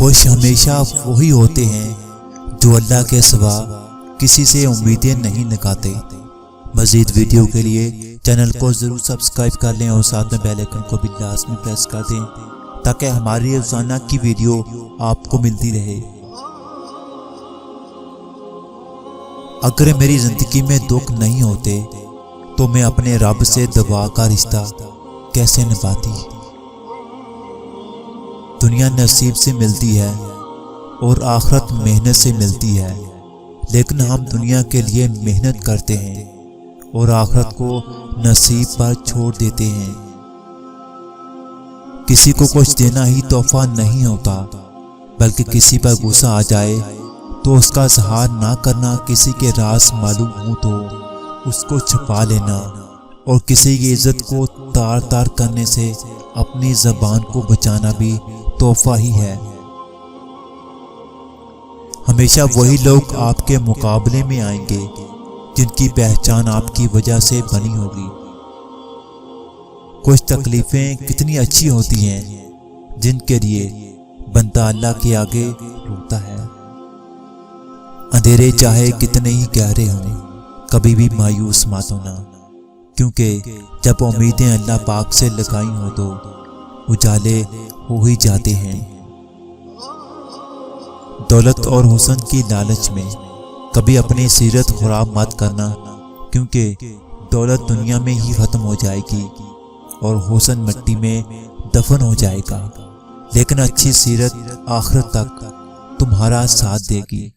خوش ہمیشہ وہی ہوتے ہیں جو اللہ کے سوا کسی سے امیدیں نہیں لگاتے۔ مزید ویڈیو کے لیے چینل کو ضرور سبسکرائب کر لیں اور ساتھ میں بیل آئیکن کو بھی لازمی پریس کر دیں تاکہ ہماری روزانہ کی ویڈیو آپ کو ملتی رہے۔ اگر میری زندگی میں دکھ نہیں ہوتے تو میں اپنے رب سے دعا کا رشتہ کیسے نبھاتی۔ دنیا نصیب سے ملتی ہے اور آخرت محنت سے ملتی ہے، لیکن ہم دنیا کے لیے محنت کرتے ہیں اور آخرت کو نصیب پر چھوڑ دیتے ہیں۔ کسی کو کچھ دینا ہی تحفہ نہیں ہوتا، بلکہ کسی پر غصہ آ جائے تو اس کا اظہار نہ کرنا، کسی کے راز معلوم ہو تو اس کو چھپا لینا، اور کسی کی عزت کو تار تار کرنے سے اپنی زبان کو بچانا بھی تحفہ ہی ہے۔ ہمیشہ وہی لوگ آپ کے مقابلے میں آئیں گے جن کی پہچان آپ کی وجہ سے بنی ہوگی۔ کچھ تکلیفیں کتنی اچھی ہوتی ہیں جن کے لیے بندہ اللہ کے آگے روتا ہے۔ اندھیرے چاہے کتنے ہی گہرے ہوں، کبھی بھی مایوس مت ہونا، کیونکہ جب امیدیں اللہ پاک سے لگائی ہوں تو اجالے ہو ہی جاتے ہیں۔ دولت اور حسن کی لالچ میں کبھی اپنی سیرت خراب مت کرنا، کیونکہ دولت دنیا میں ہی ختم ہو جائے گی اور حسن مٹی میں دفن ہو جائے گا، لیکن اچھی سیرت آخرت تک تمہارا ساتھ دے گی۔